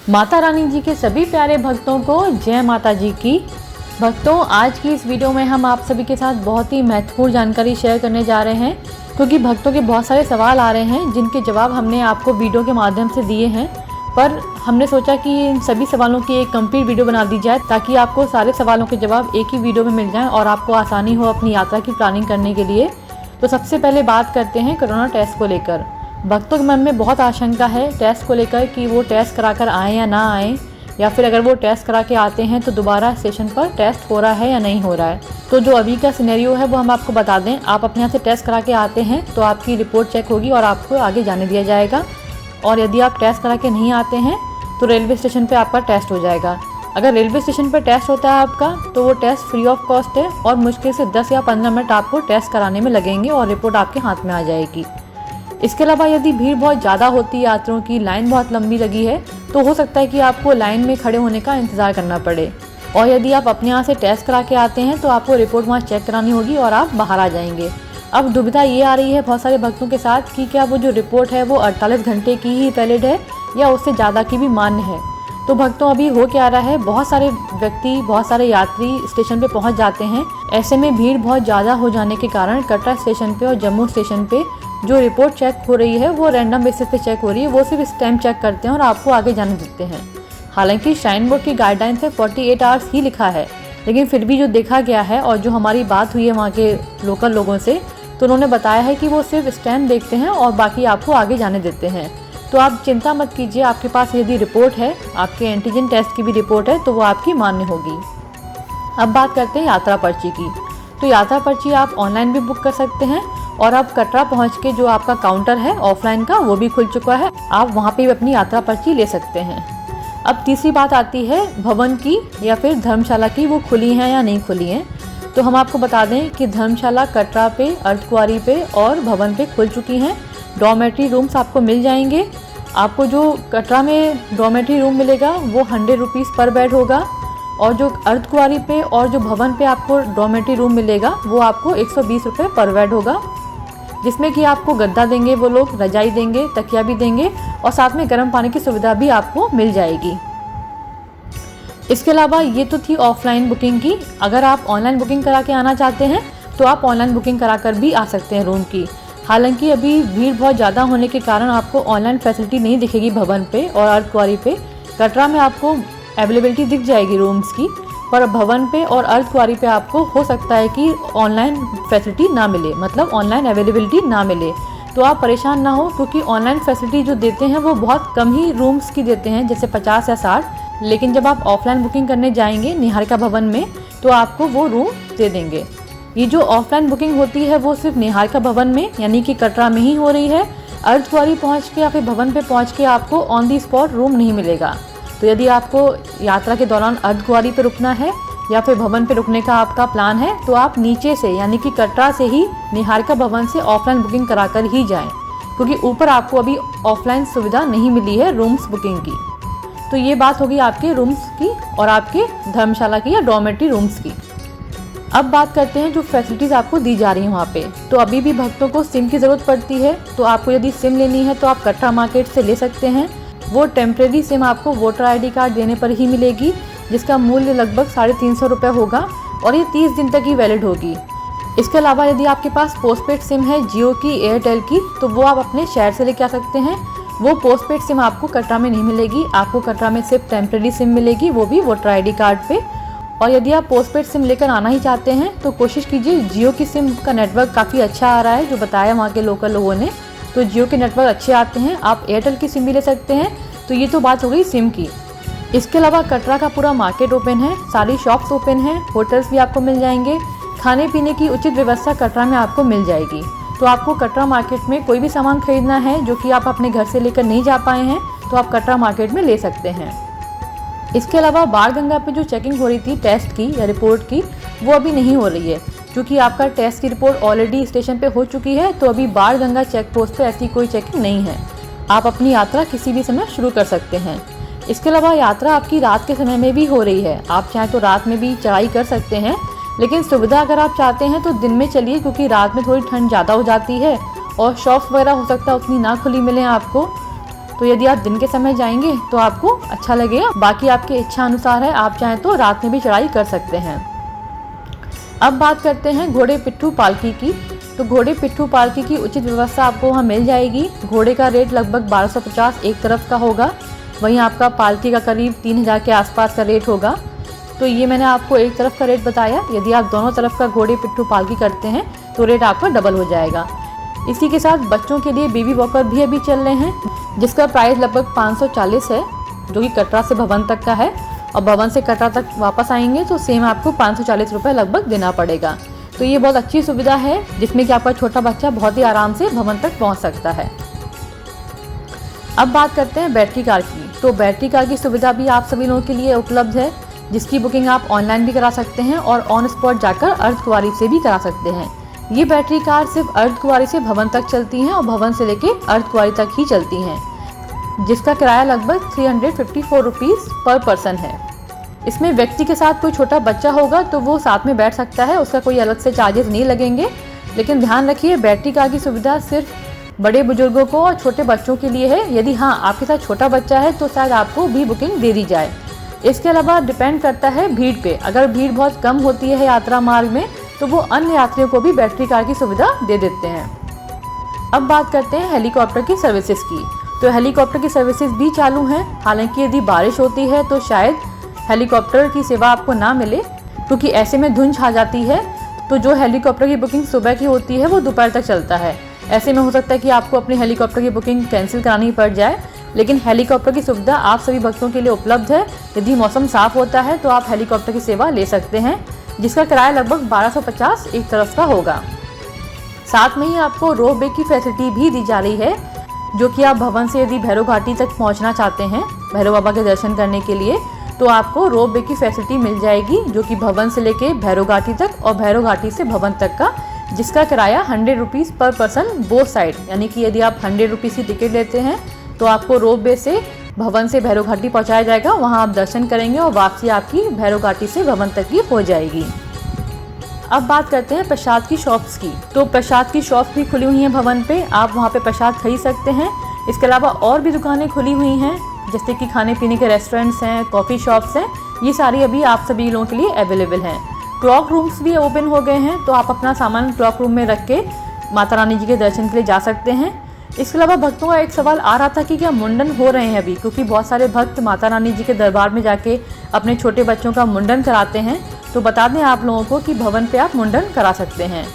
माता रानी जी के सभी प्यारे भक्तों को जय माता जी की। भक्तों, आज की इस वीडियो में हम आप सभी के साथ बहुत ही महत्वपूर्ण जानकारी शेयर करने जा रहे हैं, क्योंकि भक्तों के बहुत सारे सवाल आ रहे हैं जिनके जवाब हमने आपको वीडियो के माध्यम से दिए हैं। पर हमने सोचा कि इन सभी सवालों की एक कंप्लीट वीडियो बना दी जाए ताकि आपको सारे सवालों के जवाब एक ही वीडियो में मिल जाएं और आपको आसानी हो अपनी यात्रा की प्लानिंग करने के लिए। तो सबसे पहले बात करते हैं कोरोना टेस्ट को लेकर। भक्तों के मन में बहुत आशंका है टेस्ट को लेकर कि वो टेस्ट कराकर आएँ या ना आएँ, या फिर अगर वो टेस्ट करा के आते हैं तो दोबारा स्टेशन पर टेस्ट हो रहा है या नहीं हो रहा है। तो जो अभी का सिनेरियो है वो हम आपको बता दें। आप अपने यहाँ से टेस्ट करा के आते हैं तो आपकी रिपोर्ट चेक होगी और आपको आगे जाने दिया जाएगा। और यदि आप टेस्ट करा के नहीं आते हैं तो रेलवे स्टेशन पे आपका टेस्ट हो जाएगा। अगर रेलवे स्टेशन पर टेस्ट होता है आपका तो वो टेस्ट फ्री ऑफ कॉस्ट है और मुश्किल से 10 या 15 मिनट आपको टेस्ट कराने में लगेंगे और रिपोर्ट आपके हाथ में आ जाएगी। इसके अलावा यदि भीड़ बहुत ज़्यादा होती है, यात्रियों की लाइन बहुत लंबी लगी है, तो हो सकता है कि आपको लाइन में खड़े होने का इंतज़ार करना पड़े। और यदि आप अपने यहाँ से टेस्ट करा के आते हैं तो आपको रिपोर्ट वहाँ चेक करानी होगी और आप बाहर आ जाएंगे। अब दुविधा ये आ रही है बहुत सारे भक्तों के साथ कि क्या वो जो रिपोर्ट है वो 48 घंटे की ही वैलिड है या उससे ज़्यादा की भी मान्य है। तो भक्तों, अभी हो क्या रहा है, बहुत सारे व्यक्ति, बहुत सारे यात्री स्टेशन पे पहुंच जाते हैं। ऐसे में भीड़ बहुत ज़्यादा हो जाने के कारण कटरा स्टेशन पे और जम्मू स्टेशन पे जो रिपोर्ट चेक हो रही है वो रैंडम बेसिस पे चेक हो रही है। वो सिर्फ स्टैम्प चेक करते हैं और आपको आगे जाने देते हैं। हालांकि श्राइन बोर्ड की गाइडलाइन से 48 आवर्स ही लिखा है, लेकिन फिर भी जो देखा गया है और जो हमारी बात हुई है वहाँ के लोकल लोगों से, तो उन्होंने बताया है कि वो सिर्फ स्टैम्प देखते हैं और बाकी आपको आगे जाने देते हैं। तो आप चिंता मत कीजिए, आपके पास यदि रिपोर्ट है, आपके एंटीजन टेस्ट की भी रिपोर्ट है, तो वो आपकी मान्य होगी। अब बात करते हैं यात्रा पर्ची की। तो यात्रा पर्ची आप ऑनलाइन भी बुक कर सकते हैं और अब कटरा पहुंच के जो आपका काउंटर है ऑफलाइन का वो भी खुल चुका है, आप वहां पे भी अपनी यात्रा पर्ची ले सकते हैं। अब तीसरी बात आती है भवन की या फिर धर्मशाला की, वो खुली हैं या नहीं खुली हैं। तो हम आपको बता दें कि धर्मशाला कटरा पे, अर्धकुंवारी पे और भवन पे खुल चुकी हैं। डॉर्मेट्री रूम्स आपको मिल जाएंगे। आपको जो कटरा में डॉर्मेट्री रूम मिलेगा वो 100 रुपीज़ पर बेड होगा और जो अर्धकुंवारी पे और जो भवन पे आपको डॉर्मेट्री रूम मिलेगा वो आपको 120 रुपये पर बेड होगा, जिसमें कि आपको गद्दा देंगे वो लोग, रजाई देंगे, तकिया भी देंगे और साथ में गर्म पानी की सुविधा भी आपको मिल जाएगी। इसके अलावा ये तो थी ऑफलाइन बुकिंग की। अगर आप ऑनलाइन बुकिंग करा के आना चाहते हैं तो आप ऑनलाइन बुकिंग करा कर भी आ सकते हैं रूम की। हालांकि अभी भीड़ बहुत ज़्यादा होने के कारण आपको ऑनलाइन फैसिलिटी नहीं दिखेगी भवन पे और अर्धकुंवारी पे। कटरा में आपको अवेलेबिलिटी दिख जाएगी रूम्स की, पर भवन पे और अर्धकुंवारी पे आपको हो सकता है कि ऑनलाइन फैसिलिटी ना मिले, मतलब ऑनलाइन अवेलेबिलिटी ना मिले। तो आप परेशान ना हो, क्योंकि ऑनलाइन फैसिलिटी जो देते हैं वो बहुत कम ही रूम्स की देते हैं, जैसे 50 या 60। लेकिन जब आप ऑफलाइन बुकिंग करने जाएंगे निहारिका भवन में तो आपको वो रूम दे देंगे। ये जो ऑफलाइन बुकिंग होती है वो सिर्फ निहारिका भवन में यानी कि कटरा में ही हो रही है। अर्धकुंवारी पहुँच के या फिर भवन पे पहुँच के आपको ऑन दी स्पॉट रूम नहीं मिलेगा। तो यदि आपको यात्रा के दौरान अर्धकुंवारी पे रुकना है या फिर भवन पे रुकने का आपका प्लान है तो आप नीचे से यानी कि कटरा से ही निहारिका भवन से ऑफलाइन बुकिंग कराकर ही जाएं, क्योंकि ऊपर आपको अभी ऑफलाइन सुविधा नहीं मिली है रूम्स बुकिंग की। तो ये बात होगी आपके रूम्स की और आपके धर्मशाला की या डॉर्मेट्री रूम्स की। अब बात करते हैं जो फैसिलिटीज़ आपको दी जा रही हैं वहाँ पे। तो अभी भी भक्तों को सिम की ज़रूरत पड़ती है, तो आपको यदि सिम लेनी है तो आप कटरा मार्केट से ले सकते हैं। वो टेम्प्रेरी सिम आपको वोटर ID कार्ड देने पर ही मिलेगी, जिसका मूल्य लगभग 350 रुपये होगा और ये 30 दिन तक ही वैलिड होगी। इसके अलावा यदि आपके पास पोस्टपेड सिम है जियो की, एयरटेल की, तो वो आप अपने शहर से लेके आ सकते हैं। वो पोस्टपेड सिम आपको कटरा में नहीं मिलेगी, आपको कटरा में सिर्फ टेम्प्रेरी सिम मिलेगी, वो भी वोटर ID कार्ड पे। और यदि आप पोस्टपेड सिम लेकर आना ही चाहते हैं तो कोशिश कीजिए, जियो की सिम का नेटवर्क काफ़ी अच्छा आ रहा है जो बताया वहाँ के लोकल लोगों ने, तो जियो के नेटवर्क अच्छे आते हैं। आप एयरटेल की सिम भी ले सकते हैं। तो ये तो बात हो गई सिम की। इसके अलावा कटरा का पूरा मार्केट ओपन है, सारी शॉप्स ओपन हैं, होटल्स भी आपको मिल जाएंगे, खाने पीने की उचित व्यवस्था कटरा में आपको मिल जाएगी। तो आपको कटरा मार्केट में कोई भी सामान खरीदना है जो कि आप अपने घर से लेकर नहीं जा पाए हैं तो आप कटरा मार्केट में ले सकते हैं। इसके अलावा बाणगंगा पे जो चेकिंग हो रही थी टेस्ट की या रिपोर्ट की, वो अभी नहीं हो रही है, क्योंकि आपका टेस्ट की रिपोर्ट ऑलरेडी स्टेशन पे हो चुकी है। तो अभी बाणगंगा चेक पोस्ट पे ऐसी कोई चेकिंग नहीं है। आप अपनी यात्रा किसी भी समय शुरू कर सकते हैं। इसके अलावा यात्रा आपकी रात के समय में भी हो रही है, आप चाहें तो रात में भी चढ़ाई कर सकते हैं, लेकिन सुविधा अगर आप चाहते हैं तो दिन में चलिए, क्योंकि रात में थोड़ी ठंड ज़्यादा हो जाती है और शॉप्स वगैरह हो सकता है उतनी ना खुली मिलें आपको। तो यदि आप दिन के समय जाएंगे तो आपको अच्छा लगेगा। बाकी आपकी इच्छा अनुसार है, आप चाहें तो रात में भी चढ़ाई कर सकते हैं। अब बात करते हैं घोड़े पिट्ठू पालकी की। तो घोड़े पिट्ठू पालकी की उचित व्यवस्था आपको वहाँ मिल जाएगी। घोड़े का रेट लगभग 1250 एक तरफ का होगा, वहीं आपका पालकी का करीब 3000 के आसपास का रेट होगा। तो ये मैंने आपको एक तरफ का रेट बताया। यदि आप दोनों तरफ का घोड़े पिट्ठू पालकी करते हैं तो रेट आपका डबल हो जाएगा। इसी के साथ बच्चों के लिए बेबी वॉकर भी अभी चल रहे हैं, जिसका प्राइस लगभग 540 है, जो कि कटरा से भवन तक का है। और भवन से कटरा तक वापस आएंगे तो सेम आपको 540 रुपये लगभग देना पड़ेगा। तो ये बहुत अच्छी सुविधा है, जिसमें कि आपका छोटा बच्चा बहुत ही आराम से भवन तक पहुंच सकता है। अब बात करते हैं बैटरी कार की। तो बैटरी कार की सुविधा भी आप सभी लोगों के लिए उपलब्ध है, जिसकी बुकिंग आप ऑनलाइन भी करा सकते हैं और ऑन स्पॉट जाकर अर्धकुंवारी से भी करा सकते हैं। ये बैटरी कार सिर्फ अर्धकुंवारी से भवन तक चलती हैं और भवन से लेके अर्धकुंवारी तक ही चलती हैं, जिसका किराया लगभग 354 रुपीज़ पर पर्सन है। इसमें व्यक्ति के साथ कोई छोटा बच्चा होगा तो वो साथ में बैठ सकता है, उसका कोई अलग से चार्जेस नहीं लगेंगे। लेकिन ध्यान रखिए, बैटरी कार की सुविधा सिर्फ बड़े बुजुर्गों को और छोटे बच्चों के लिए है। यदि हाँ आपके साथ छोटा बच्चा है तो शायद आपको भी बुकिंग दे दी जाए। इसके अलावा डिपेंड करता है भीड़ पे। अगर भीड़ बहुत कम होती है यात्रा मार्ग में तो वो अन्य यात्रियों को भी बैटरी कार की सुविधा दे देते हैं। अब बात करते हैं हेलीकॉप्टर की सर्विसेज की। तो हेलीकॉप्टर की सर्विसेज भी चालू हैं। हालांकि यदि बारिश होती है तो शायद हेलीकॉप्टर की सेवा आपको ना मिले, क्योंकि ऐसे में धुंध छा जाती है। तो जो हेलीकॉप्टर की बुकिंग सुबह की होती है वो दोपहर तक चलता है। ऐसे में हो सकता है कि आपको अपनी हेलीकॉप्टर की बुकिंग कैंसिल करानी पड़ जाए। लेकिन हेलीकॉप्टर की सुविधा आप सभी भक्तों के लिए उपलब्ध है। यदि मौसम साफ होता है तो आप हेलीकॉप्टर की सेवा ले सकते हैं, जिसका किराया लगभग 1250 एक तरफ का होगा। साथ में ही आपको रोपवे की फैसिलिटी भी दी जा रही है, जो कि आप भवन से यदि भैरव घाटी तक पहुंचना चाहते हैं भैरव बाबा के दर्शन करने के लिए, तो आपको रोपवे की फैसिलिटी मिल जाएगी, जो कि भवन से लेके भैरव घाटी तक और भैरव घाटी से भवन तक का, जिसका किराया 100 रुपीज़ पर पर्सन बोथ साइड। यानी कि यदि आप 100 रुपीज़ की टिकट लेते हैं तो आपको रोपवे से भवन से भैरव घाटी पहुँचाया जाएगा, वहाँ आप दर्शन करेंगे और वापसी आपकी भैरव घाटी से भवन तक की हो जाएगी। अब बात करते हैं प्रसाद की शॉप्स की। तो प्रसाद की शॉप्स भी खुली हुई हैं भवन पे, आप वहाँ पे प्रसाद खरीद सकते हैं। इसके अलावा और भी दुकानें खुली हुई हैं, जैसे कि खाने पीने के रेस्टोरेंट्स हैं, कॉफ़ी शॉप्स हैं। ये सारी अभी आप सभी लोगों के लिए अवेलेबल हैं। क्लॉक रूम्स भी ओपन हो गए हैं, तो आप अपना सामान क्लॉक रूम में रख के माता रानी जी के दर्शन के लिए जा सकते हैं। इसके अलावा भक्तों का एक सवाल आ रहा था कि क्या मुंडन हो रहे हैं अभी, क्योंकि बहुत सारे भक्त माता रानी जी के दरबार में जाके अपने छोटे बच्चों का मुंडन कराते हैं। तो बता दें आप लोगों को कि भवन पे आप मुंडन करा सकते हैं।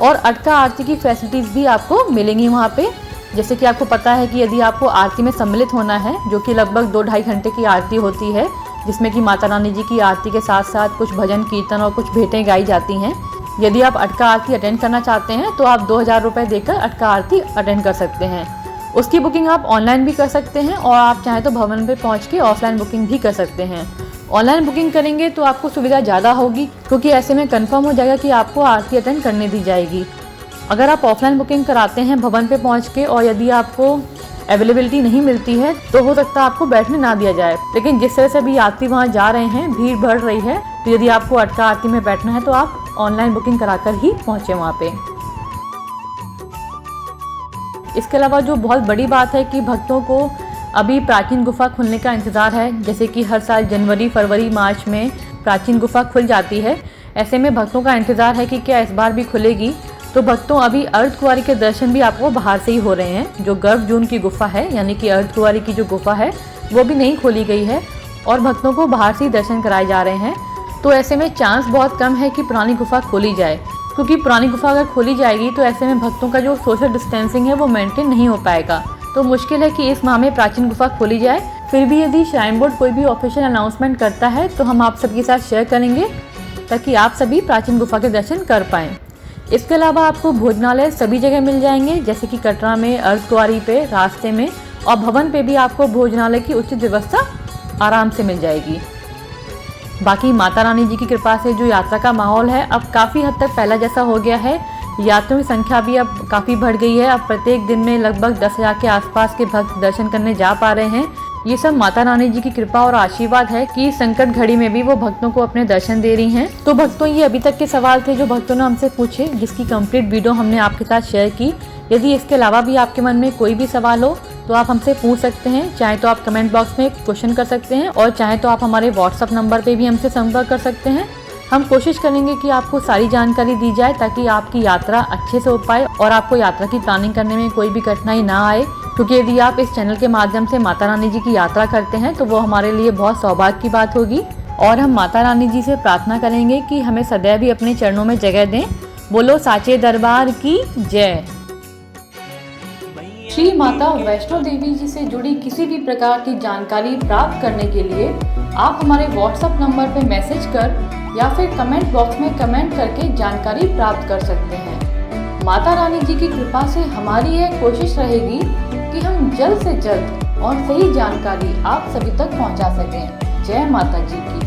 और अटका आरती की फैसिलिटीज़ भी आपको मिलेंगी वहाँ पे। जैसे कि आपको पता है कि यदि आपको आरती में सम्मिलित होना है, जो कि लगभग 2-2.5 घंटे की आरती होती है, जिसमें कि माता रानी जी की आरती के साथ साथ कुछ भजन कीर्तन और कुछ भेंटें गाई जाती हैं। यदि आप अटका आरती अटेंड करना चाहते हैं तो आप 2000 रुपये देकर अटका आरती अटेंड कर सकते हैं। उसकी बुकिंग आप ऑनलाइन भी कर सकते हैं और आप चाहें तो भवन पे पहुंच के ऑफलाइन बुकिंग भी कर सकते हैं। ऑनलाइन बुकिंग करेंगे तो आपको सुविधा ज़्यादा होगी, क्योंकि ऐसे में कंफर्म हो जाएगा कि आपको आरती अटेंड करने दी जाएगी। अगर आप ऑफलाइन बुकिंग कराते हैं भवन पे पहुंच के और यदि आपको अवेलेबिलिटी नहीं मिलती है तो हो सकता है आपको बैठने ना दिया जाए। लेकिन जिस तरह से अभी यात्री वहाँ जा रहे हैं, भीड़ बढ़ रही है, तो यदि आपको अटका आरती में बैठना है तो आप ऑनलाइन बुकिंग कराकर ही पहुँचे वहाँ पे। इसके अलावा जो बहुत बड़ी बात है कि भक्तों को अभी प्राचीन गुफा खुलने का इंतज़ार है। जैसे कि हर साल जनवरी, फरवरी, मार्च में प्राचीन गुफा खुल जाती है। ऐसे में भक्तों का इंतज़ार है कि क्या इस बार भी खुलेगी। तो भक्तों अभी अर्धकुंवारी के दर्शन भी आपको बाहर से ही हो रहे हैं। जो गर्भ जून की गुफा है, यानी कि अर्धकुंवारी की जो गुफा है वो भी नहीं खोली गई है और भक्तों को बाहर से ही दर्शन कराए जा रहे हैं। तो ऐसे में चांस बहुत कम है कि पुरानी गुफा खोली जाए, क्योंकि पुरानी गुफा अगर खोली जाएगी तो ऐसे में भक्तों का जो सोशल डिस्टेंसिंग है वो मेंटेन नहीं हो पाएगा। तो मुश्किल है कि इस माह में प्राचीन गुफा खोली जाए। फिर भी यदि श्राइन बोर्ड कोई भी ऑफिशियल अनाउंसमेंट करता है तो हम आप सबके साथ शेयर करेंगे, ताकि आप सभी प्राचीन गुफा के दर्शन कर पाएँ। इसके अलावा आपको भोजनालय सभी जगह मिल जाएंगे, जैसे कि कटरा में, अर्धकुंवारी पे, रास्ते में और भवन पे भी आपको भोजनालय की उचित व्यवस्था आराम से मिल जाएगी। बाकी माता रानी जी की कृपा से जो यात्रा का माहौल है अब काफ़ी हद तक पहला जैसा हो गया है। यात्रियों की संख्या भी अब काफ़ी बढ़ गई है। अब प्रत्येक दिन में लगभग 10,000 के आसपास के भक्त दर्शन करने जा पा रहे हैं। ये सब माता रानी जी की कृपा और आशीर्वाद है कि संकट घड़ी में भी वो भक्तों को अपने दर्शन दे रही हैं। तो भक्तों, ये अभी तक के सवाल थे जो भक्तों ने हमसे पूछे, जिसकी कंप्लीट वीडियो हमने आपके साथ शेयर की। यदि इसके अलावा भी आपके मन में कोई भी सवाल हो तो आप हमसे पूछ सकते हैं। चाहे तो आप कमेंट बॉक्स में क्वेश्चन कर सकते हैं और चाहे तो आप हमारे व्हाट्सएप नंबर पे भी हमसे संपर्क कर सकते हैं। हम कोशिश करेंगे कि आपको सारी जानकारी दी जाए ताकि आपकी यात्रा अच्छे से हो पाए और आपको यात्रा की प्लानिंग करने में कोई भी कठिनाई ना आए, क्योंकि यदि आप इस चैनल के माध्यम से माता रानी जी की यात्रा करते हैं तो वो हमारे लिए बहुत सौभाग्य की बात होगी। और हम माता रानी जी से प्रार्थना करेंगे कि हमें सदैव ही अपने चरणों में जगह दें। बोलो साचे दरबार की जय। श्री माता वैष्णो देवी जी से जुड़ी किसी भी प्रकार की जानकारी प्राप्त करने के लिए आप हमारे व्हाट्सएप नंबर पर मैसेज कर या फिर कमेंट बॉक्स में कमेंट करके जानकारी प्राप्त कर सकते हैं। माता रानी जी की कृपा से हमारी यह कोशिश रहेगी कि हम जल्द से जल्द और सही जानकारी आप सभी तक पहुंचा सकें। जय माता जी की।